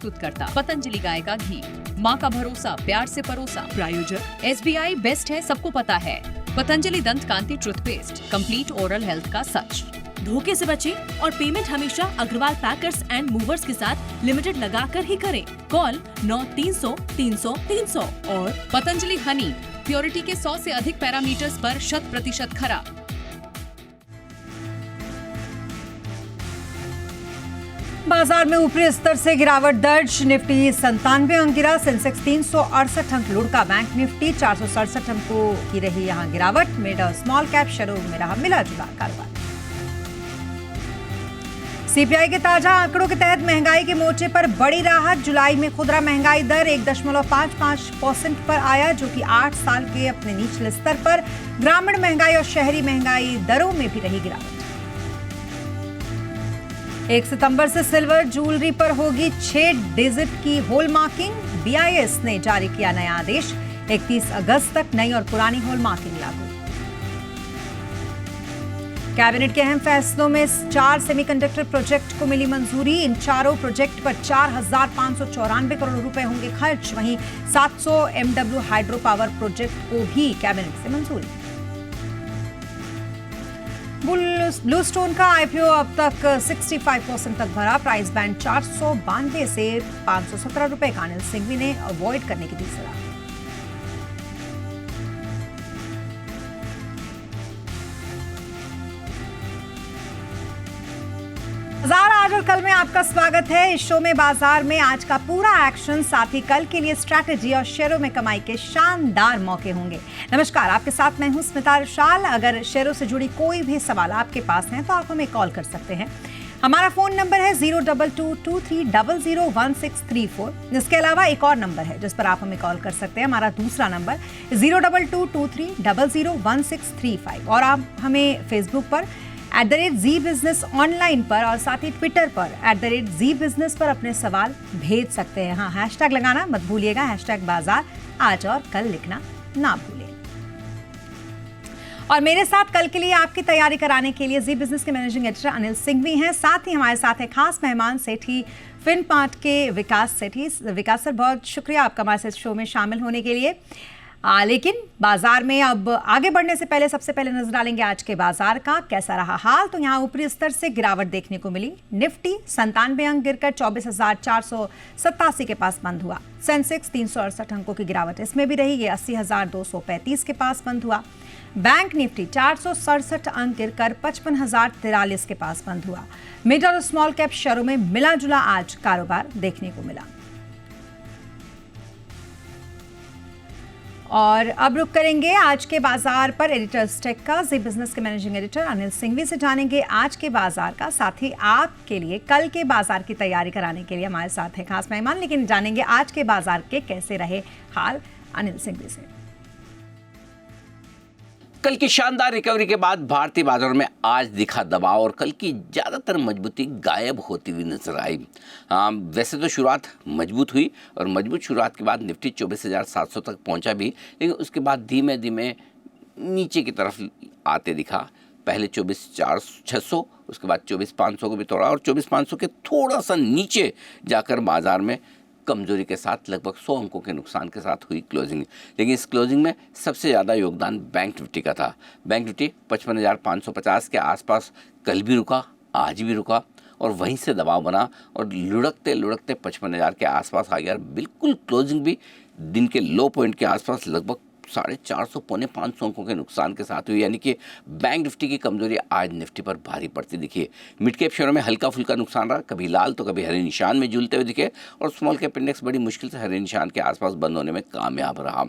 प्रस्तुत करता पतंजलि गाय का घी, माँ का भरोसा, प्यार से परोसा। प्रायोजक SBI बेस्ट है, सबको पता है। पतंजलि दंत कांति टूथपेस्ट, कंप्लीट ओरल हेल्थ का सच। धोखे से बचें और पेमेंट हमेशा अग्रवाल पैकर्स एंड मूवर्स के साथ लिमिटेड लगाकर ही करें। कॉल 9300 और पतंजलि हनी, प्योरिटी के 100 से अधिक पैरामीटर्स पर 100% खरा। बाजार में ऊपरी स्तर से गिरावट दर्ज। निफ्टी 97 अंक गिरा, सेंसेक्स 368 अंक लुढ़का। बैंक निफ्टी 467 अंकों की रही यहां गिरावट। मिड और स्मॉल कैप शेयरों में रहा मिला जुला कारोबार। सीपीआई के ताजा आंकड़ों के तहत महंगाई के मोर्चे पर बड़ी राहत। जुलाई में खुदरा महंगाई दर 1.55% पर आया, जो कि 8 साल के अपने निचले स्तर पर। ग्रामीण महंगाई और शहरी महंगाई दरों में भी रही गिरावट। 1 सितंबर से सिल्वर ज्वेलरी पर होगी 6 डिजिट की हॉलमार्किंग। BIS ने जारी किया नया आदेश। 31 अगस्त तक नई और पुरानी हॉलमार्किंग लागू। कैबिनेट के अहम फैसलों में 4 सेमीकंडक्टर प्रोजेक्ट को मिली मंजूरी। इन चारों प्रोजेक्ट पर 4,594 करोड़ रुपए होंगे खर्च। वहीं 700 MW हाइड्रो पावर प्रोजेक्ट को भी कैबिनेट से मंजूरी। ब्लूस्टोन का IPO अब तक 65% तक भरा। प्राइस बैंड 492 से 517 रुपए का। अनिल सिंघवी ने अवॉइड करने की दी सलाह। बाजार आज और कल में आपका स्वागत है। इस शो में बाजार में आज का पूरा एक्शन, साथ ही कल के लिए स्ट्रैटेजी और शेयरों में कमाई के शानदार मौके होंगे। नमस्कार, आपके साथ मैं हूं स्मिता विशाल। अगर शेयरों से जुड़ी कोई भी सवाल आपके पास हैं तो आप हमें कॉल कर सकते हैं। हमारा फोन नंबर है 02223001634। इसके अलावा एक और नंबर है जिस पर आप हमें कॉल कर सकते हैं। हमारा दूसरा नंबर 02223001635। और आप हमें फेसबुक पर @ZEE Business ऑनलाइन पर और साथ ही ट्विटर पर @ZEE Business पर अपने सवाल भेज सकते हैं। हाँ, हैशटैग लगाना मत भूलिएगा, #बाजार आज और कल लिखना ना भूलिए। और मेरे साथ कल के लिए आपकी तैयारी कराने के लिए ZEE Business के मैनेजिंग एडिटर अनिल सिंघवी हैं। साथ ही हमारे साथ है खास मेहमान सेठी फिनपार्ट के विकास सेठी। विकास सर, बहुत शुक्रिया आपका हमारे साथ शो में शामिल होने के लिए। लेकिन बाजार में अब आगे बढ़ने से पहले सबसे पहले नजर डालेंगे आज के बाजार का कैसा रहा हाल। तो यहाँ ऊपरी स्तर से गिरावट देखने को मिली। निफ्टी 97 अंक गिरकर 24,487 के पास बंद हुआ। सेंसेक्स 368 अंकों की गिरावट इसमें भी रही, ये 80,235 के पास बंद हुआ। बैंक निफ्टी 467 अंक गिरकर 55,043 के पास बंद हुआ। मिड और स्मॉल कैप शेयरों में मिला जुला आज कारोबार देखने को मिला। और अब रुक करेंगे आज के बाजार पर एडिटर्स टेक का। ZEE Business के मैनेजिंग एडिटर अनिल सिंघवी से जानेंगे आज के बाजार का। साथ ही आपके लिए कल के बाजार की तैयारी कराने के लिए हमारे साथ है खास मेहमान। लेकिन जानेंगे आज के बाजार के कैसे रहे हाल अनिल सिंघवी से। कल की शानदार रिकवरी के बाद भारतीय बाजारों में आज दिखा दबाव और कल की ज़्यादातर मजबूती गायब होती हुई नजर आई। वैसे तो शुरुआत मजबूत हुई और मजबूत शुरुआत के बाद निफ्टी 24,700 तक पहुंचा भी, लेकिन उसके बाद धीमे धीमे नीचे की तरफ आते दिखा। पहले 24,600, उसके बाद 24,500 को भी तोड़ा और 24,500 के थोड़ा सा नीचे जाकर बाजार में कमजोरी के साथ लगभग 100 अंकों के नुकसान के साथ हुई क्लोजिंग। लेकिन इस क्लोजिंग में सबसे ज़्यादा योगदान बैंक निफ्टी का था। बैंक निफ्टी 55,550 के आसपास कल भी रुका, आज भी रुका और वहीं से दबाव बना और लुढ़कते लुढ़कते 55,000 के आसपास आ गया। बिल्कुल क्लोजिंग भी दिन के लो पॉइंट के आसपास लगभग 450 पौने 500 अंकों के नुकसान के साथ हुई। यानी कि बैंक निफ्टी की कमजोरी आज निफ्टी पर भारी पड़ती दिखी। मिड कैप शेयरों में हल्का फुल्का नुकसान रहा, कभी लाल तो कभी हरे निशान में झूलते हुए दिखे और स्मॉल कैप इंडेक्स बड़ी मुश्किल से हरे निशान के आसपास बंद होने में कामयाब रहा।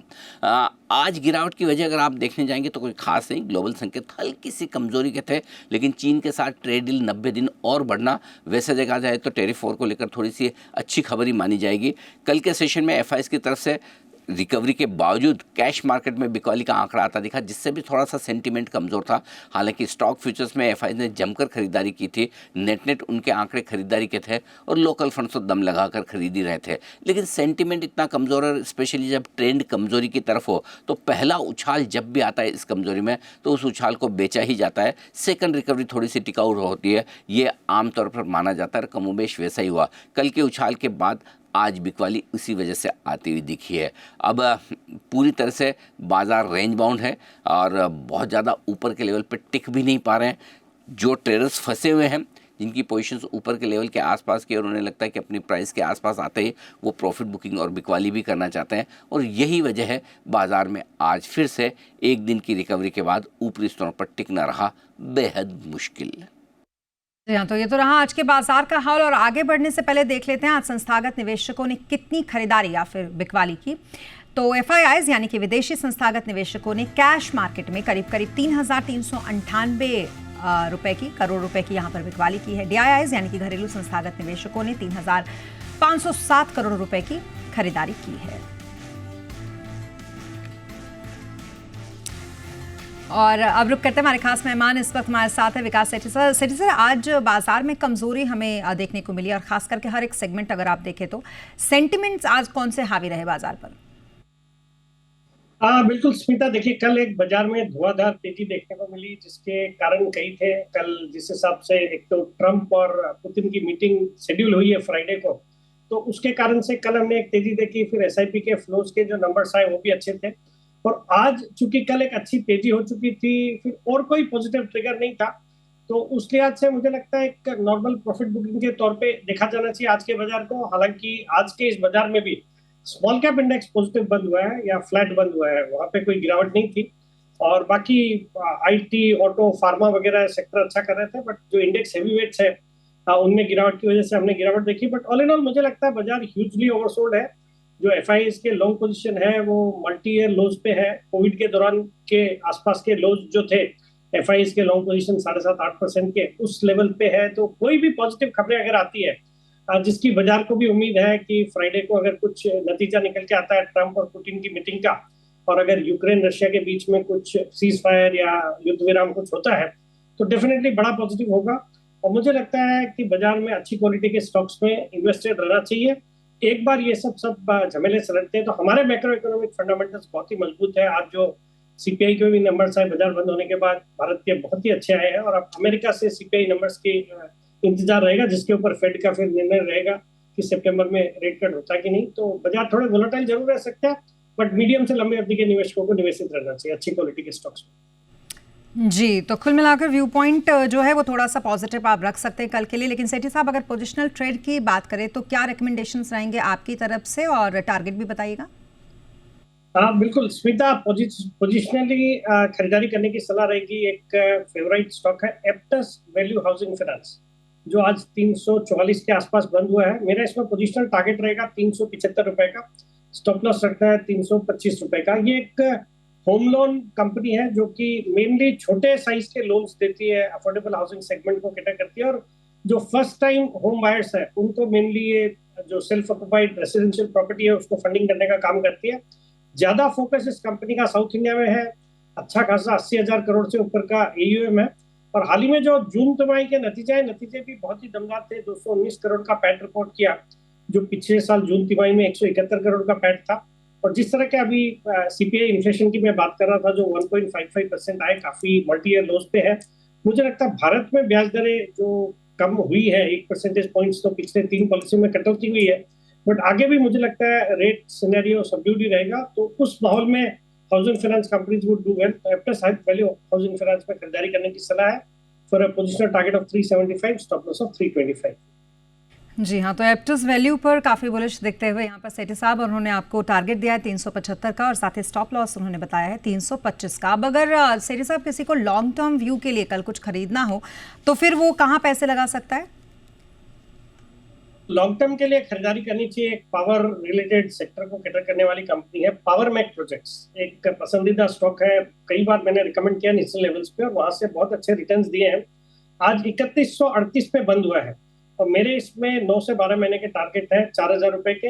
आज गिरावट की वजह अगर आप देखने जाएंगे तो कोई खास नहीं, ग्लोबल संकेत हल्की सी कमजोरी के थे, लेकिन चीन के साथ ट्रेड डील 90 दिन और बढ़ना, वैसे देखा जाए तो टैरिफ वॉर को लेकर थोड़ी सी अच्छी खबर ही मानी जाएगी। कल के सेशन में FIs की तरफ से रिकवरी के बावजूद कैश मार्केट में बिकौली का आंकड़ा आता दिखा, जिससे भी थोड़ा सा सेंटीमेंट कमजोर था। हालांकि स्टॉक फ्यूचर्स में FI ने जमकर खरीदारी की थी, नेट उनके आंकड़े खरीदारी के थे और लोकल फंड्स तो दम लगाकर खरीद ही रहे थे। लेकिन सेंटीमेंट इतना कमजोर है, स्पेशली जब ट्रेंड कमजोरी की तरफ हो तो पहला उछाल जब भी आता है इस कमजोरी में तो उस उछाल को बेचा ही जाता है। सेकंड रिकवरी थोड़ी सी टिकाऊ होती है, ये आमतौर पर माना जाता है। कमोबेश वैसा ही हुआ। कल के उछाल के बाद आज बिकवाली उसी वजह से आती हुई दिखी है। अब पूरी तरह से बाज़ार रेंज बाउंड है और बहुत ज़्यादा ऊपर के लेवल पे टिक भी नहीं पा रहे हैं। जो ट्रेडर्स फंसे हुए हैं, जिनकी पोजीशंस ऊपर के लेवल के आसपास की और उन्हें लगता है कि अपनी प्राइस के आसपास आते ही वो प्रॉफिट बुकिंग और बिकवाली भी करना चाहते हैं, और यही वजह है बाज़ार में आज फिर से एक दिन की रिकवरी के बाद ऊपरी स्तरों पर टिकना रहा बेहद मुश्किल। जी हाँ, तो ये तो रहा आज के बाजार का हाल। और आगे बढ़ने से पहले देख लेते हैं आज संस्थागत निवेशकों ने कितनी खरीदारी या फिर बिकवाली की। तो FIIs यानी कि विदेशी संस्थागत निवेशकों ने कैश मार्केट में करीब 3,398 करोड़ रुपए की यहाँ पर बिकवाली की है। DIIs यानी कि घरेलू संस्थागत निवेशकों ने 3,507 करोड़ रुपए की खरीदारी की है। और अब रुक करते हैं, हमारे खास मेहमान इस वक्त हमारे साथ है विकास सेठी सर। सेठी सर, आज बाजार में कमजोरी हमें देखने को मिली और खास करके हर एक सेगमेंट अगर आप देखें तो सेंटिमेंट्स आज कौन से हावी रहे बाजार पर? बिल्कुल स्मिता, देखिए कल एक बाजार में धुआंधार तेजी देखने को मिली, जिसके कारण कई थे। कल जिस हिसाब से एक तो ट्रंप और पुतिन की मीटिंग शेड्यूल हुई है फ्राइडे को, तो उसके कारण से कल हमने एक तेजी देखी। फिर SIP के फ्लोज के जो नंबर्स आए वो भी अच्छे थे। और आज चूंकि कल एक अच्छी तेजी हो चुकी थी, फिर और कोई पॉजिटिव ट्रिगर नहीं था, तो उस लिहाज से मुझे लगता है एक नॉर्मल प्रॉफिट बुकिंग के तौर पे देखा जाना चाहिए आज के बाजार को। हालांकि आज के इस बाजार में भी स्मॉल कैप इंडेक्स पॉजिटिव बंद हुआ है या फ्लैट बंद हुआ है, वहां पे कोई गिरावट नहीं थी। और बाकी IT, ऑटो, फार्मा वगैरह सेक्टर अच्छा कर रहे थे, बट जो इंडेक्स हेवीवेट्स है उनमें गिरावट की वजह से हमने गिरावट देखी। बट ऑल इन ऑल मुझे लगता है बाजार ह्यूजली ओवरसोल्ड है। जो FIIs के लॉन्ग पोजीशन है वो मल्टी ईयर लोज पे है। कोविड के दौरान के आसपास के लोज जो थे FIIs के लॉन्ग पोजीशन 7.5-8% के उस लेवल पे है। तो कोई भी पॉजिटिव खबरें अगर आती है, जिसकी बाजार को भी उम्मीद है कि फ्राइडे को अगर कुछ नतीजा निकल के आता है ट्रंप और पुतिन की मीटिंग का, और अगर यूक्रेन रशिया के बीच में कुछ सीज फायर या युद्ध विराम कुछ होता है, तो डेफिनेटली बड़ा पॉजिटिव होगा। और मुझे लगता है कि बाजार में अच्छी क्वालिटी के स्टॉक्स में इन्वेस्टेड रहना चाहिए। एक बार ये सब झमेले सलटते हैं तो हमारे मैक्रो इकोनॉमिक फंडामेंटल्स बहुत ही मजबूत है। आज जो CPI के भी नंबर्स आए बाजार बंद होने के बाद, भारत के बहुत ही अच्छे आए हैं। और अब अमेरिका से CPI नंबर्स की इंतजार रहेगा, जिसके ऊपर फेड का फिर निर्णय रहेगा कि सितंबर में रेट कट होता है कि नहीं। तो बाजार थोड़े वोलेटाइल जरूर रह सकते हैं, बट मीडियम से लंबे अवधि के निवेशकों को निवेशित रहना चाहिए अच्छी क्वालिटी के स्टॉक्स में। जी, तो कुल मिलाकर व्यू पॉइंट जो है वो थोड़ा सा पॉजिटिव आप रख सकते हैं कल के लिए। लेकिन सेठी साहब, अगर पोजिशनल ट्रेड की बात करें तो क्या रिकमेंडेशंस रहेंगे आपकी तरफ से, और टारगेट भी बताइएगा। हाँ बिल्कुल स्मिता, पोजिशनली खरीदारी करने की सलाह रहेगी। एक फेवरेट स्टॉक है एप्टस वैल्यू हाउसिंग फाइनेंस, जो आज 344 के आसपास बंद हुआ है। मेरा इसमें पोजिशनल टारगेट रहेगा 375 रुपए का, स्टॉप लॉस रखना है 325 रुपए का। ये एक होम लोन कंपनी है जो कि मेनली छोटे साइज के लोन्स देती है, अफोर्डेबल हाउसिंग सेगमेंट को कैटर करती है। और जो फर्स्ट टाइम होम बायर्स है उनको मेनली ये जो सेल्फ ऑक्युपाइड रेसिडेंशियल प्रॉपर्टी है उसको फंडिंग करने का काम करती है। ज्यादा फोकस इस कंपनी का साउथ इंडिया में है। अच्छा खासा 80,000 करोड़ से ऊपर का AUM है। और हाल ही में जो जून तिमाही के नतीजे भी बहुत ही दमदार थे। 219 करोड़ का पैट रिपोर्ट किया, जो पिछले साल जून तिमाही में 171 करोड़ का पैट था। और जिस तरह के अभी CPI इन्फ्लेशन की मैं बात कर रहा था जो 1.55% आए, काफी मल्टी ईयर लोज पे है। मुझे लगता है भारत में ब्याज दरें जो कम हुई है 1 परसेंटेज पॉइंट्स, तो पिछले 3 पॉलिसी में कटौती हुई है, बट आगे भी मुझे लगता है रेट सिनेरियो सबड्यूड ही रहेगा। तो उस माहौल में housing finance companies would do well. Aptus value housing finance में खरीदारी करने की सलाह है for a positional target of 375, stop loss of 325। जी हाँ, तो एप्टस वैल्यू पर काफ़ी बुलिश दिखते हुए यहाँ पर सेठी साहब, और उन्होंने आपको टारगेट दिया है 375 का और साथ ही स्टॉप लॉस उन्होंने बताया है 325 का। अब अगर सेठी साहब किसी को लॉन्ग टर्म व्यू के लिए कल कुछ खरीदना हो तो फिर वो कहाँ पैसे लगा सकता है? लॉन्ग टर्म के लिए खरीदारी करनी चाहिए। एक पावर रिलेटेड सेक्टर को कैटर करने वाली कंपनी है पावर मैक प्रोजेक्ट्स, एक पसंदीदा स्टॉक है। कई बार मैंने रिकमेंड किया नेशनल लेवल्स पे और वहां से बहुत अच्छे रिटर्न्स दिए हैं। आज 3138 पे बंद हुआ है और मेरे इसमें 9 से 12 महीने के टारगेट है 4,000 रुपए के।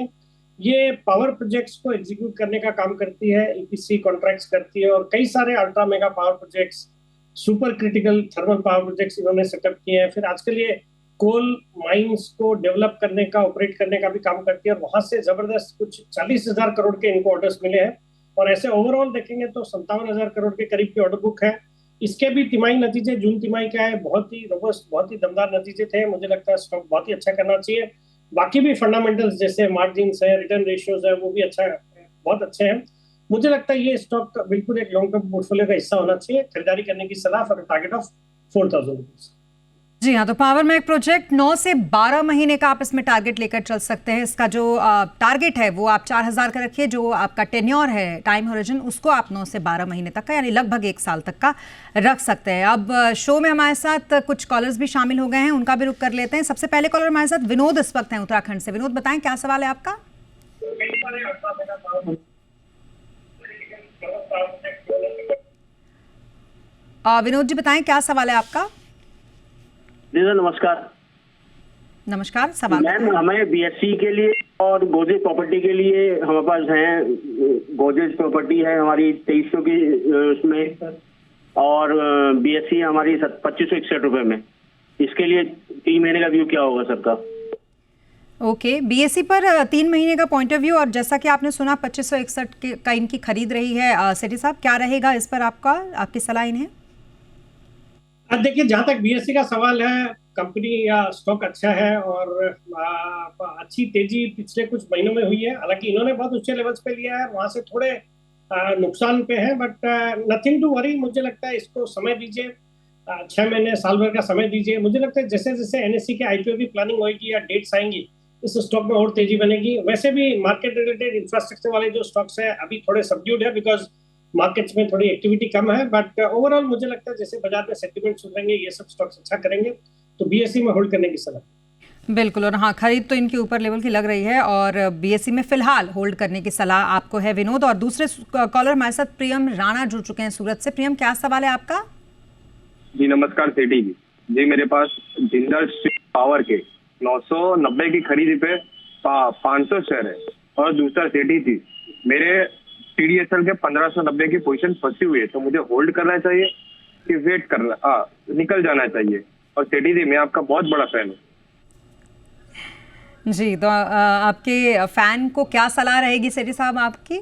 ये पावर प्रोजेक्ट्स को एग्जीक्यूट करने का काम करती है, EPC कॉन्ट्रैक्ट्स करती है और कई सारे ultra mega power projects, super critical thermal power projects इन्होंने सेटअप किए हैं। फिर आजकल ये कोल माइंस को डेवलप करने का, ऑपरेट करने का भी काम करती है और वहां से जबरदस्त कुछ 40,000 करोड़ के इनको ऑर्डर्स मिले हैं। और ऐसे ओवरऑल देखेंगे तो 57,000 करोड़ के करीब की ऑर्डर बुक है। इसके भी तिमाही नतीजे जून तिमाही का है, बहुत ही रोबस्ट, बहुत ही दमदार नतीजे थे। मुझे लगता है स्टॉक बहुत ही अच्छा करना चाहिए। बाकी भी फंडामेंटल्स जैसे मार्जिन्स है, रिटर्न रेशियोज है, वो भी बहुत अच्छे हैं। मुझे लगता है ये स्टॉक बिल्कुल एक लॉन्ग टर्म पोर्टफोलियो का हिस्सा होना चाहिए। खरीदारी करने की सलाह फॉर टारगेट ऑफ 4,000 रुपीज। जी हाँ, तो पावर मैक प्रोजेक्ट 9 से 12 महीने का आप इसमें टारगेट लेकर चल सकते हैं। इसका जो टारगेट है वो आप 4,000 का रखिए। जो आपका टेन्योर है, टाइम होरिजन, उसको आप 9 से 12 महीने तक का, यानी लगभग 1 साल तक का रख सकते हैं। अब शो में हमारे साथ कुछ कॉलर्स भी शामिल हो गए हैं, उनका भी रुख कर लेते हैं। सबसे पहले कॉलर हमारे साथ विनोद इस वक्त हैं उत्तराखंड से। विनोद, बताएं क्या सवाल है आपका? विनोद जी बताएं क्या सवाल है आपका? जी सर, नमस्कार। नमस्कार, सवाल मैम, हमें बीएससी के लिए और गोदरेज प्रॉपर्टी के लिए हमारे पास है। गोदरेज प्रॉपर्टी है हमारी 2300 की उसमें, और बीएससी हमारी 2561 रुपए में। इसके लिए 3 महीने का व्यू क्या होगा सर का? ओके, बीएससी पर 3 महीने का पॉइंट ऑफ व्यू, और जैसा कि आपने सुना 2561 का इनकी खरीद रही है। सेठी साहब, क्या रहेगा इस पर आपकी सलाह इन्हें? देखिए, जहां तक बीएससी का सवाल है, कंपनी या स्टॉक अच्छा है और अच्छी तेजी पिछले कुछ महीनों में हुई है। हालांकि इन्होंने बहुत ऊंचे लेवल्स पे लिया है, वहां से थोड़े नुकसान पे है, बट नथिंग टू वरी। मुझे लगता है इसको समय दीजिए, 6 महीने साल भर का समय दीजिए। मुझे लगता है जैसे जैसे एनएससी के आईपीओ की प्लानिंग होगी या डेट्स आएंगी, इस स्टॉक में और तेजी बनेगी। वैसे भी मार्केट रिलेटेड इंफ्रास्ट्रक्चर वाले जो स्टॉक्स है अभी थोड़े सबड्यूड है, बिकॉज मार्केट्स में थोड़ी एक्टिविटी कम है। बट ओवरऑल मुझे लगता है जैसे बाजार में सेंटिमेंट सुधरेंगे, ये सब स्टॉक्स अच्छा करेंगे, तो बीएससी में होल्ड करने की सलाह। बिल्कुल, और हाँ, खरीद तो इनके ऊपर लेवल की लग रही है, और बीएससी में फिलहाल होल्ड करने की सलाह आपको है विनोद। और दूसरे कॉलर हमारे साथ प्रियम राणा जुड़ चुके हैं सूरत से। प्रियम, क्या सवाल है आपका? जी नमस्कार सेठी जी। जी मेरे पास जिंदल स्टील पावर के 990 की खरीदी पे 500 शेयर है, और दूसरा सेठी जी मेरे टीडीएसएल के 1590 की पोजीशन फंसी हुई है, तो मुझे होल्ड करना चाहिए कि वेट करना निकल जाना चाहिए? और सेठी जी, मैं आपका बहुत बड़ा फैन हूँ। जी, तो आपके फैन को क्या सलाह रहेगी सेठी साहब आपकी?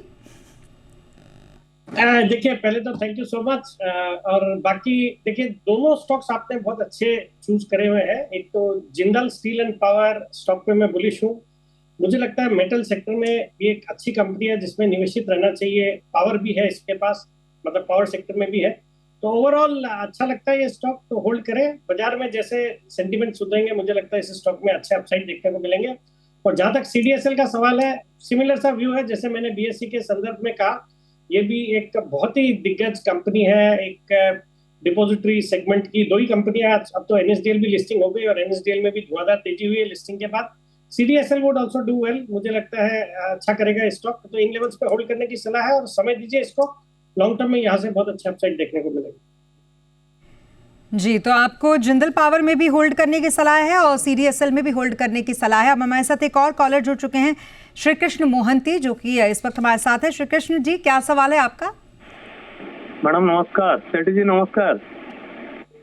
देखिए, पहले तो थैंक यू सो मच। और बाकी देखिए, दोनों स्टॉक्स आपने बहुत अच्छे चूज करे हुए हैं। एक तो Jindal steel and power stock पे मैं बुलिश हूँ। मुझे लगता है मेटल सेक्टर में ये एक अच्छी कंपनी है जिसमें निवेशित रहना चाहिए। पावर भी है इसके पास, मतलब पावर सेक्टर में भी है, तो ओवरऑल अच्छा लगता है ये स्टॉक, तो होल्ड करें। बाजार में जैसे सेंटीमेंट सुधरेंगे, मुझे लगता है इस स्टॉक में अच्छे अपसाइड देखने को मिलेंगे। और जहां तक सीडीएसएल का सवाल है, सिमिलर सा व्यू है जैसे मैंने बीएससी के संदर्भ में कहा। ये भी एक बहुत ही दिग्गज कंपनी है। एक डिपॉजिटरी सेगमेंट की 2 ही कंपनियां, अब तो एनएसडीएल भी लिस्टिंग हो गई, और एनएसडीएल में भी धुआंधार तेजी हुई है लिस्टिंग के बाद। CDSL would also do well, मुझे लगता है अच्छा करेगा स्टॉक, तो इन लेवल्स पे होल्ड करने की सलाह है, और समय दीजिए इसको। लॉन्ग टर्म में यहाँ से बहुत अच्छा अपसाइड देखने को मिलेगा। जी, तो आपको जिंदल पावर में भी होल्ड करने की सलाह है और सीडीएसएल में भी होल्ड करने की सलाह है। अब हमारे साथ एक और कॉलर जुड़ चुके हैं, श्री कृष्ण मोहंती, जो कि इस वक्त हमारे साथ है। श्री कृष्ण जी, क्या सवाल है आपका? मैडम नमस्कार। सेठी जी नमस्कार।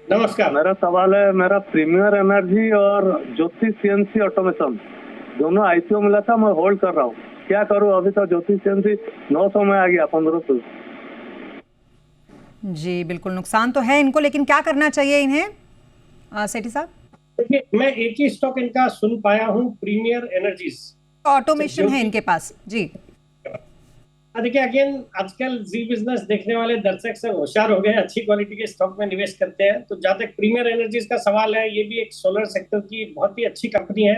नमस्कार। मेरा सवाल है, मेरा प्रीमियर एनर्जी और ज्योति सीएनसी ऑटोमेशन दोनों आईपीओ मिला था, मैं होल्ड कर रहा हूँ, क्या करूँ? अभी तो ज्योति सीएनसी 900 में आ गया, 1500। जी बिल्कुल, नुकसान तो है इनको, लेकिन क्या करना चाहिए इन्हें सेठी साहब? देखिए, मैं एक ही स्टॉक इनका सुन पाया हूँ, प्रीमियर एनर्जीज ऑटोमेशन है इनके पास। जी देखिए, अगेन आजकल जी बिजनेस देखने वाले दर्शक सब होशियार हो गए, अच्छी क्वालिटी के स्टॉक में निवेश करते हैं। तो जहां तक प्रीमियर एनर्जीज का सवाल है, ये भी एक सोलर सेक्टर की बहुत ही अच्छी कंपनी है,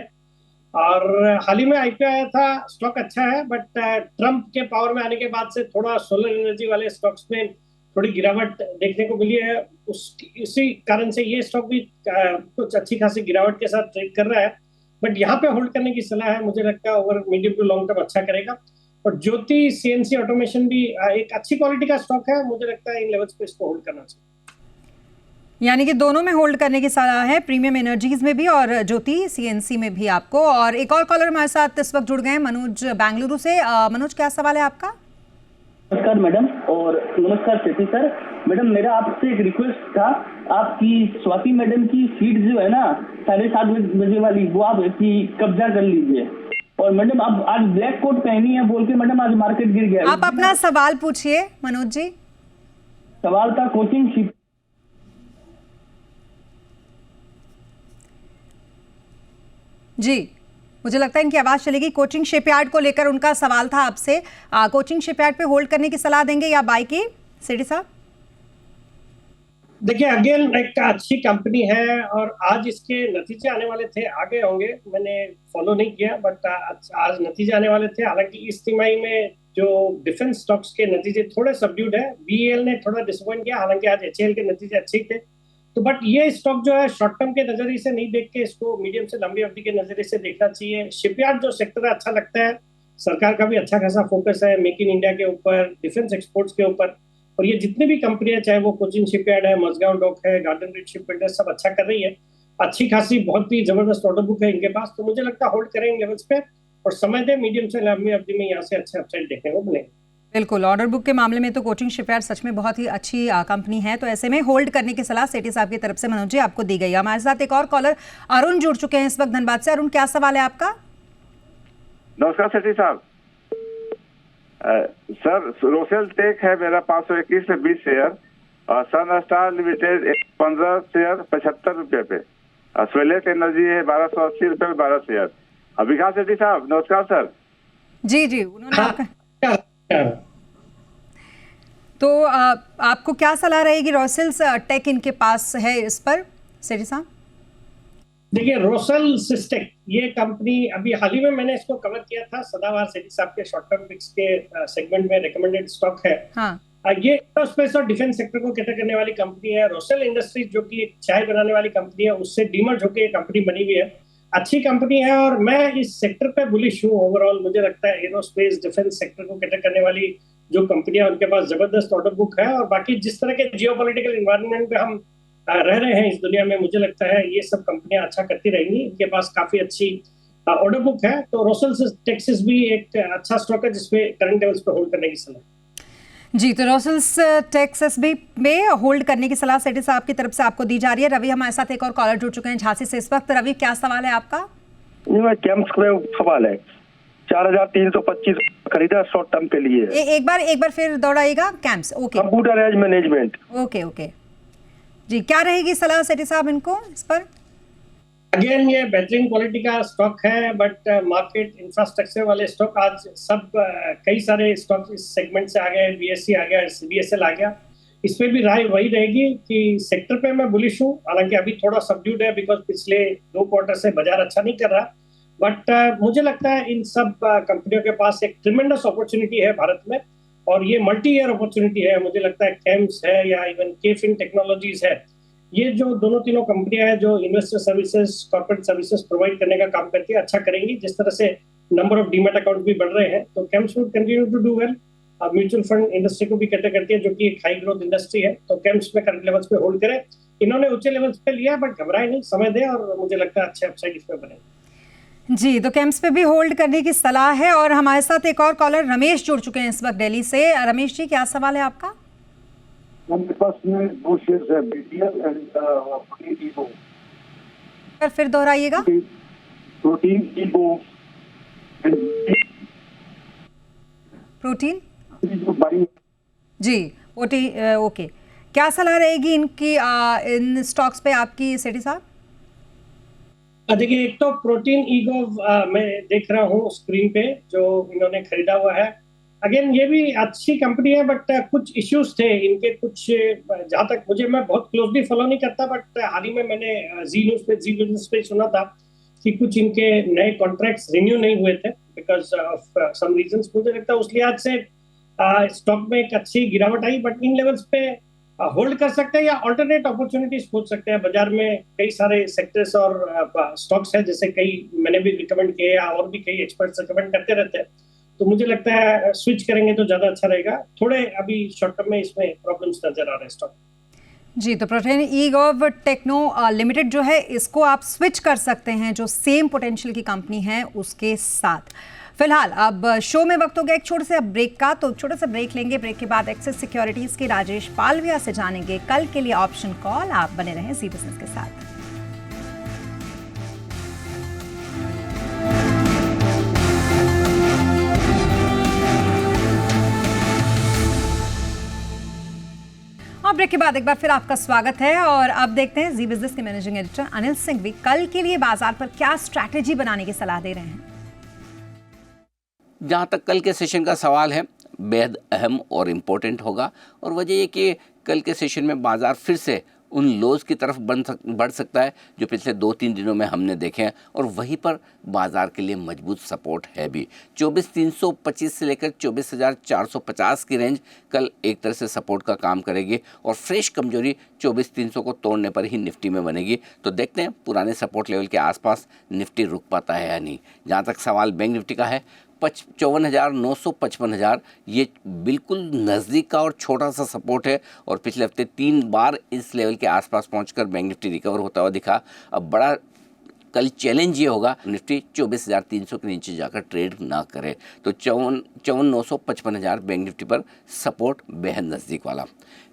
और हाल ही में आईपीओ आया था, स्टॉक अच्छा है। बट ट्रम्प के पावर में आने के बाद से थोड़ा सोलर एनर्जी वाले स्टॉक्स में थोड़ी गिरावट देखने को मिली है। उसी कारण से ये स्टॉक भी कुछ अच्छी खासी गिरावट के साथ ट्रेड कर रहा है, बट यहाँ पे होल्ड करने की सलाह है। मुझे लगता है over medium to long term अच्छा करेगा। और ज्योति सीएनसी ऑटोमेशन भी एक अच्छी क्वालिटी का स्टॉक है, मुझे लगता है इन लेवल्स पे इसको होल्ड करना चाहिए। यानी कि दोनों में होल्ड करने की सलाह है, प्रीमियम एनर्जीज में भी और ज्योति सीएनसी में भी आपको। और एक और कॉलर हमारे साथ इस वक्त जुड़ गए हैं, मनोज बेंगलुरु से। मनोज, क्या सवाल है आपका? नमस्कार मैडम, और नमस्कार सेठी सर। मैडम, मेरा आपसे एक रिक्वेस्ट था, आपकी स्वाति मैडम की सीट जो है ना 7:30 बजे वाली, वो आप कब्जा कर लीजिए। और मैडम, आप आज ब्लैक कोट पहनी है बोल के मैडम आज मार्केट गिर गया। आप अपना सवाल पूछिए मनोज जी। सवाल था कोचिंग शिप। जी, मुझे लगता है इनकी आवाज़ चलेगी। कोचिन शिपयार्ड को लेकर उनका सवाल था आपसे, कोचिन शिपयार्ड पे होल्ड करने की सलाह देंगे या बाय की, सेठी साहब? देखिए, अगेन एक अच्छी कंपनी है और आज इसके नतीजे आने वाले थे, आगे होंगे, मैंने फॉलो नहीं किया, बट आज नतीजे आने वाले थे। हालांकि इस तिमाही में जो डिफेंस स्टॉक्स के नतीजे थोड़े सबड्यूड है, बीएल ने थोड़ा डिसअपॉइंट किया, हालांकि आज एचएएल के नतीजे अच्छे थे। तो बट ये स्टॉक जो है शॉर्ट टर्म के नजरिए से नहीं देख के इसको मीडियम से लंबी अवधि के नजरिए से देखना चाहिए। शिपयार्ड जो सेक्टर है अच्छा लगता है, सरकार का भी अच्छा खासा फोकस है मेक इन इंडिया के ऊपर, डिफेंस एक्सपोर्ट्स के ऊपर, और ये जितने भी कंपनियां, चाहे वो कोचिन शिपयार्ड है, मजगांव डॉक है, गार्डन रिच शिपबिल्डर्स, सब अच्छा कर रही है, अच्छी खासी बहुत ही जबरदस्त ऑर्डर बुक है इनके पास। तो मुझे लगता है होल्ड करें इन लेवल्स पे और समय दे, मीडियम से लंबी अवधि में यहाँ से अच्छे अपसाइड देखने को मिलेंगे। बिल्कुल, ऑर्डर बुक के मामले में तो कोचिन शिपयार्ड सच में बहुत ही अच्छी कंपनी है, तो ऐसे में होल्ड करने की सलाह सेठी साहब की तरफ से मनोज जी आपको दी गई। हमारे साथ एक और कॉलर अरुण जुड़ चुके हैं इस वक्त धनबाद से। अरुण, क्या सवाल है आपका? नमस्कार सेठी साहब। सर, रोसेल टेक है मेरा 521 से 20 शेयर, और सन स्टार लिमिटेड 15 शेयर 75 रुपये पे, स्वेलेट एनर्जी है 1280 रुपये में 12 शेयर। विकास सेठी साहब नमस्कार सर। जी जी, उन्होंने तो आपको क्या सलाह रहेगी? रोसेल्स टेक इनके पास है इस पर सेठी साहब? देखिए, रोसेल सिस्टेक ये कंपनी अभी हाल ही में मैंने इसको कवर किया था, सदाबहार सेठी साहब के शॉर्ट टर्म पिक्स के सेगमेंट में रिकमेंडेड स्टॉक है। हाँ। ये एरोस्पेस और डिफेंस सेक्टर को कैटर करने वाली कंपनी है। रोसेल इंडस्ट्रीज जो कि एक चाय बनाने वाली कंपनी है, उससे डीमर्ज होकर ये कंपनी बनी हुई है, अच्छी कंपनी है और मैं इस सेक्टर पे बुलिश हूँ ओवरऑल। मुझे लगता है एरोस्पेस डिफेंस सेक्टर को कैटर करने वाली जो कंपनियां, उनके पास जबरदस्त ऑर्डर बुक है, और बाकी जिस तरह के जियोपॉलिटिकल एनवायरनमेंट में हम रह रहे हैं इस दुनिया में, मुझे लगता है ये सब कंपनियां अच्छा करती रहेंगी। इनके पास काफी अच्छी ऑर्डर बुक है, तो रोसेल टेक्सिस भी एक अच्छा स्टॉक है जिसपे करंट लेवल्स पे होल्ड करने की सलाह। जी, तो रोसेल्स टेक्सास भी में होल्ड करने की सलाह सेठी साहब की तरफ से आपको दी जा रही है। रवि हमारे साथ एक और कॉलर जुड़ चुके हैं झांसी से इस वक्त। रवि, क्या सवाल है आपका? कैम्स में सवाल है, 4325 खरीदा शॉर्ट टर्म के लिए। एक बार फिर दोहराइएगा। CAMS, okay, computer age management. Okay okay जी, क्या रहेगी सलाह सेठी साहब इनको इस पर? अगेन ये बेहतरीन क्वालिटी का स्टॉक है, बट मार्केट इंफ्रास्ट्रक्चर वाले स्टॉक आज सब कई सारे स्टॉक इस सेगमेंट से आ गए, बीएससी आ गया, सीबीएसएल आ गया। इस पे भी राय वही रहेगी कि सेक्टर पे मैं बुलिश हूँ, हालांकि अभी थोड़ा सबड्यूड है बिकॉज पिछले 2 क्वार्टर से बाजार अच्छा नहीं कर रहा, बट मुझे लगता है इन सब कंपनियों के पास एक ट्रिमेंडस अपॉर्चुनिटी है भारत में, और ये मल्टी ईयर अपॉर्चुनिटी है। मुझे लगता है कैम्स है या इवन केफिन टेक्नोलॉजीज है, ये जो दोनों तीनों कंपनियां हैं जो investor services, corporate services provide करने का काम करती है, अच्छा करेंगी। जिस तरह से नंबर ऑफ डीमैट अकाउंट भी बढ़ रहे हैं, तो CAMS would continue to do well. Mutual fund industry को भी कैटर करती है जो कि एक हाई ग्रोथ इंडस्ट्री है, तो कैम्स में करंट लेवल्स पे होल्ड करें। इन्होंने ऊंचे लेवल्स पे लिया, बट घबराए नहीं, समय दे, और मुझे लगता है अच्छे अपसाइड इसमें बने। जी, तो कैम्स पे भी होल्ड करने की सलाह है। और हमारे साथ एक और कॉलर रमेश जुड़ चुके हैं इस वक्त दिल्ली से। रमेश जी, क्या सवाल है आपका? मेरे पास में 2 शेयर्स है, बीटीएल एंड प्रोटीन ईगो। फिर दोहराइएगा। प्रोटीन ईगो प्रोटीन जी, ओके, क्या सलाह रहेगी इनकी इन स्टॉक्स पे आपकी सेठी साहब? देखिए, एक तो प्रोटीन ईगो मैं देख रहा हूँ स्क्रीन पे जो इन्होंने खरीदा हुआ है। अगेन ये भी अच्छी कंपनी है, बट कुछ इश्यूज थे इनके, कुछ जहाँ तक मैं बहुत क्लोजली फॉलो नहीं करता, बट हाल ही में मैंने जी न्यूज़ पे सुना था कि कुछ इनके नए कॉन्ट्रैक्ट्स रिन्यू नहीं हुए थे बिकॉज ऑफ सम रीजंस। मुझे लगता है उस लिहाज से स्टॉक में एक अच्छी गिरावट आई, बट इन लेवल्स पे होल्ड कर सकते हैं या ऑल्टरनेट अपॉर्चुनिटीज खोज सकते हैं। बाजार में कई सारे सेक्टर्स और स्टॉक्स हैं, जैसे कई मैंने भी रिकमेंड किए या और भी कई एक्सपर्ट्स रिकमेंड करते रहते हैं, तो मुझे लगता है स्विच करेंगे तो ज्यादा अच्छा रहेगा। थोड़े अभी शॉर्ट टर्म में इसमें प्रॉब्लम्स नजर आ रहे हैं स्टॉक। जी, तो प्रोटीन ईगोव टेक्नो लिमिटेड जो है इसको आप स्विच कर सकते हैं जो सेम पोटेंशियल की कंपनी है उसके साथ। फिलहाल अब शो में वक्त हो गया एक छोटे से ब्रेक का, तो छोटे से ब्रेक लेंगे। ब्रेक के बाद एक्सिस सिक्योरिटीज के राजेश पालविया से जानेंगे कल के लिए ऑप्शन कॉल। आप बने रहें जी बिजनेस के साथ। और ब्रेक के बाद एक बार फिर आपका स्वागत है और अब देखते हैं जी बिजनेस के मैनेजिंग एडिटर अनिल सिंघवी कल के लिए बाजार पर क्या स्ट्रैटेजी बनाने की सलाह दे रहे हैं। जहाँ तक कल के सेशन का सवाल है, बेहद अहम और इम्पोर्टेंट होगा और वजह ये कि कल के सेशन में बाजार फिर से उन लोज की तरफ बढ़ सकता है जो पिछले 2-3 दिनों में हमने देखे हैं और वहीं पर बाजार के लिए मजबूत सपोर्ट है भी। 24,325 से लेकर 24,450 की रेंज कल एक तरह से सपोर्ट का काम करेगी और फ्रेश कमजोरी 24,300 को तोड़ने पर ही निफ्टी में बनेगी। तो देखते हैं पुराने सपोर्ट लेवल के आसपास निफ्टी रुक पाता है या नहीं। जहाँ तक सवाल बैंक निफ्टी का है, 54,900-55,000 ये बिल्कुल नज़दीक का और छोटा सा सपोर्ट है और पिछले हफ्ते 3 बार इस लेवल के आसपास पहुंचकर बैंक निफ्टी रिकवर होता हुआ दिखा। अब बड़ा कल चैलेंज ये होगा निफ्टी 24,300 के नीचे जाकर ट्रेड ना करे। तो 54,900-55,000 बैंक निफ्टी पर सपोर्ट बेहद नज़दीक वाला।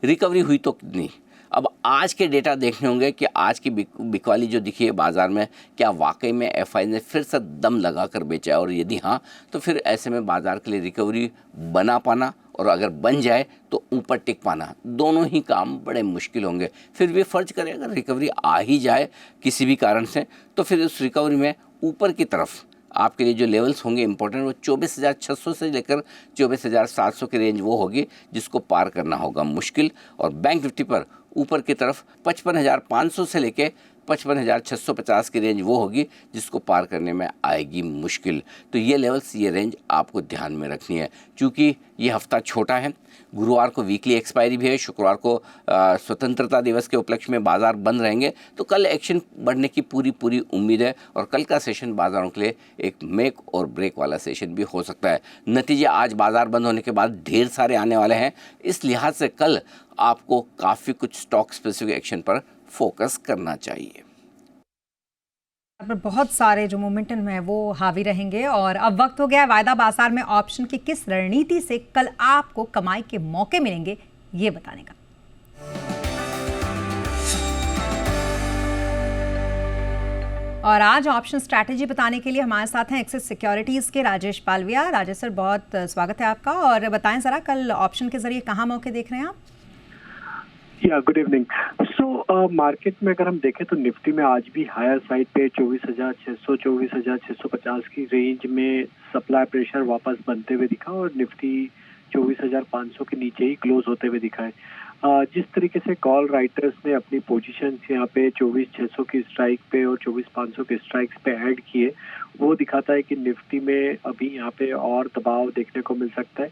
रिकवरी हुई तो कितनी, अब आज के डेटा देखने होंगे कि आज की बिकवाली जो दिखी है बाजार में, क्या वाकई में एफआई ने फिर से दम लगा कर बेचा है और यदि हाँ तो फिर ऐसे में बाजार के लिए रिकवरी बना पाना और अगर बन जाए तो ऊपर टिक पाना, दोनों ही काम बड़े मुश्किल होंगे। फिर भी फर्ज करें अगर रिकवरी आ ही जाए किसी भी कारण से तो फिर उस रिकवरी में ऊपर की तरफ आपके लिए जो लेवल्स होंगे इंपॉर्टेंट, वो 24,600 से लेकर 24,700 की रेंज वो होगी जिसको पार करना होगा मुश्किल। और बैंक निफ्टी पर ऊपर की तरफ 55,500 से लेकर 55,650 की रेंज वो होगी जिसको पार करने में आएगी मुश्किल। तो ये लेवल्स, ये रेंज आपको ध्यान में रखनी है। क्योंकि ये हफ्ता छोटा है, गुरुवार को वीकली एक्सपायरी भी है, शुक्रवार को स्वतंत्रता दिवस के उपलक्ष्य में बाजार बंद रहेंगे, तो कल एक्शन बढ़ने की पूरी उम्मीद है और कल का सेशन बाजारों के लिए एक मेक और ब्रेक वाला सेशन भी हो सकता है। नतीजे आज बाजार बंद होने के बाद ढेर सारे आने वाले हैं, इस लिहाज से कल आपको काफ़ी कुछ स्टॉक स्पेसिफिक एक्शन पर फोकस करना चाहिए। पर बहुत सारे जो मोमेंटम है वो हावी रहेंगे और अब वक्त हो गया है वायदा बाजार में ऑप्शन की किस रणनीति से कल आपको कमाई के मौके मिलेंगे ये बताने का। और आज ऑप्शन स्ट्रैटेजी बताने के लिए हमारे साथ हैं एक्सिस सिक्योरिटीज के राजेश पालविया। राजेश सर, बहुत स्वागत है आपका और बताएं जरा कल ऑप्शन के जरिए कहां मौके देख रहे हैं आप। Good evening. सो मार्केट में अगर हम देखें तो निफ्टी में आज भी हायर साइड पे 24,600 24,650 की रेंज में सप्लाई प्रेशर वापस बनते हुए दिखा और निफ्टी 24,500 के नीचे ही क्लोज होते हुए दिखा है। जिस तरीके से कॉल राइटर्स ने अपनी पोजीशंस यहाँ पे 24,600 की स्ट्राइक पे और 24,500 के स्ट्राइक्स पे ऐड किए, वो दिखाता है कि निफ्टी में अभी यहाँ पे और दबाव देखने को मिल सकता है।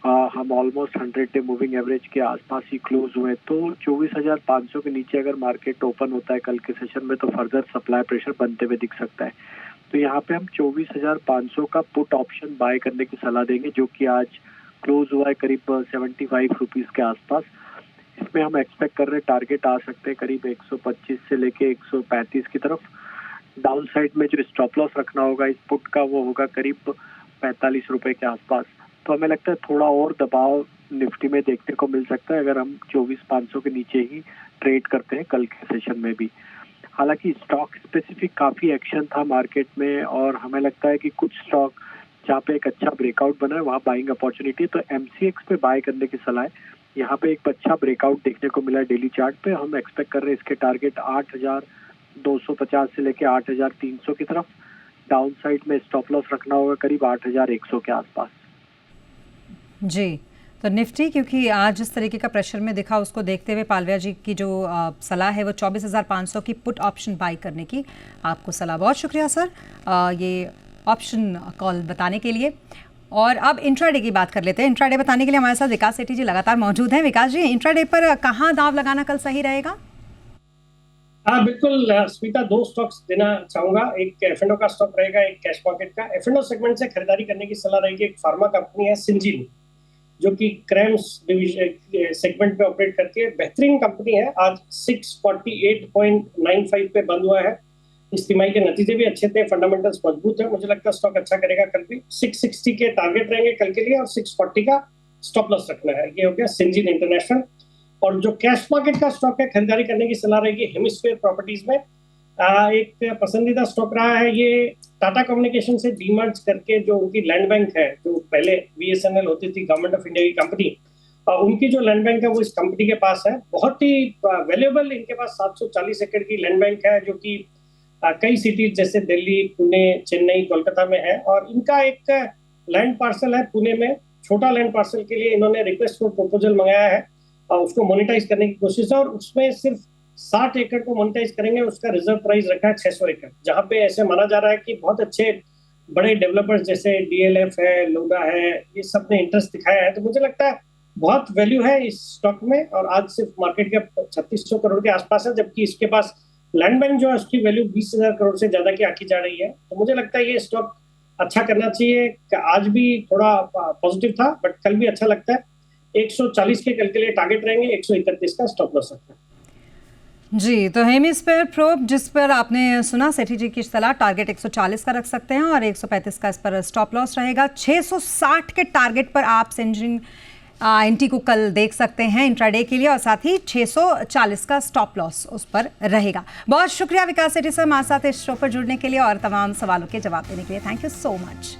हम ऑलमोस्ट 100 डे मूविंग एवरेज के आसपास ही क्लोज हुए, तो 24,500 के नीचे अगर मार्केट ओपन होता है कल के सेशन में तो फर्दर सप्लाई प्रेशर बनते हुए दिख सकता है। तो यहाँ पे हम 24,500 का पुट ऑप्शन बाय करने की सलाह देंगे जो कि आज क्लोज हुआ है करीब 75 रुपीज के आसपास। इसमें हम एक्सपेक्ट कर रहे हैं टारगेट आ सकते हैं करीब 125 से लेके 135 की तरफ। डाउन साइड में जो स्टॉप लॉस रखना होगा इस पुट का वो होगा करीब 45 रुपए के आसपास। तो हमें लगता है थोड़ा और दबाव निफ्टी में देखने को मिल सकता है अगर हम 24,500 के नीचे ही ट्रेड करते हैं कल के सेशन में भी। हालांकि स्टॉक स्पेसिफिक काफी एक्शन था मार्केट में और हमें लगता है कि कुछ स्टॉक जहाँ पे एक अच्छा ब्रेकआउट बना है वहाँ बाइंग अपॉर्चुनिटी है, तो MCX पे बाय करने की सलाह है। यहाँ पे एक अच्छा ब्रेकआउट देखने को मिला है डेली चार्ट पे। हम एक्सपेक्ट कर रहे हैं इसके टारगेट 8,250 से लेके 8,300 की तरफ। डाउन साइड में स्टॉप लॉस रखना होगा करीब 8,100 के आसपास। जी, तो निफ्टी क्योंकि आज जिस तरीके का प्रेशर में दिखा उसको देखते हुए पालविया जी की जो सलाह है वो 24,500 की पुट ऑप्शन बाय करने की आपको सलाह। बहुत शुक्रिया सर ये ऑप्शन कॉल बताने के लिए। और अब इंट्राडे की बात कर लेते हैं। इंट्राडे बताने के लिए हमारे साथ विकास सेठी जी लगातार मौजूद हैं। विकास जी, इंट्राडे पर कहाँ दाव लगाना कल सही रहेगा? हाँ बिल्कुल स्मिता, 2 स्टॉक्स देना चाहूंगा। एक F&O का स्टॉक रहेगा, एक कैश पॉकेट का। F&O सेगमेंट से खरीदारी करने की सलाह रहेगी। एक फार्मा कंपनी है सिंजीन जो कि क्रैम्स सेगमेंट में ऑपरेट करती है, बेहतरीन कंपनी है। आज 648.95 पे बंद हुआ है। इस तिमाही के नतीजे भी अच्छे थे, फंडामेंटल्स मजबूत है। मुझे लगता है स्टॉक अच्छा करेगा कल भी। 660 के टारगेट रहेंगे कल के लिए और 640 का स्टॉप लॉस रखना है। ये हो गया सिंजीन इंटरनेशनल। और जो कैश मार्केट का स्टॉक है खरीदारी करने की सलाह रहेगी हेमिस्फीयर प्रॉपर्टीज में। एक पसंदीदा स्टॉक रहा है ये टाटा कम्युनिकेशन से डीमर्ज करके जो उनकी लैंड बैंक है, जो पहले BSNL होती थी गवर्नमेंट ऑफ इंडिया की कंपनी, उनकी जो लैंड बैंक है वो इस कंपनी के पास है, बहुत ही वैल्यूएबल। इनके पास 740 एकड़ की लैंड बैंक है जो कि कई सिटीज जैसे दिल्ली, पुणे, चेन्नई, कोलकाता में है। और इनका एक लैंड पार्सल है पुणे में, छोटा लैंड पार्सल के लिए इन्होंने रिक्वेस्ट फॉर प्रपोजल मंगाया है और उसको मोनेटाइज करने की कोशिश है। और उसमें सिर्फ 60 एकड़ को मोनेटाइज करेंगे, उसका रिजर्व प्राइस रखा है 600 एकड़, जहां पे ऐसे माना जा रहा है कि बहुत अच्छे बड़े डेवलपर्स जैसे DLF है, लोगा है, ये सब ने इंटरेस्ट दिखाया है। तो मुझे लगता है बहुत वैल्यू है इस स्टॉक में और आज सिर्फ मार्केट कैप 3600 करोड़ के आसपास है, जबकि इसके पास लैंड बैंक जो है उसकी वैल्यू 20,000 करोड़ से ज्यादा की आंकी जा रही है। तो मुझे लगता है ये स्टॉक अच्छा करना चाहिए। आज भी थोड़ा पॉजिटिव था बट कल भी अच्छा लगता है। 140 के कल के लिए टारगेट रहेंगे, 131 का स्टॉप लॉस रखना है। जी, तो हेमिस्फेयर प्रोब जिस पर आपने सुना सेठी जी की सलाह, टारगेट 140 का रख सकते हैं और 135 का इस पर स्टॉप लॉस रहेगा। 660 के टारगेट पर आप सेंजिंग एनटी को कल देख सकते हैं इंट्राडे के लिए और साथ ही 640 का स्टॉप लॉस उस पर रहेगा। बहुत शुक्रिया विकास सेठी सर हमारे साथ इस शो पर जुड़ने के लिए और तमाम सवालों के जवाब देने के लिए। Thank you so much.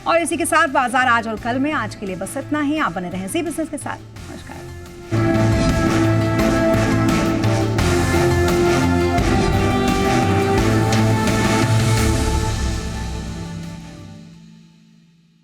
और इसी के साथ बाजार आज और कल में आज के लिए बस इतना ही। आप बने रहें जी बिजनेस के साथ। नमस्कार।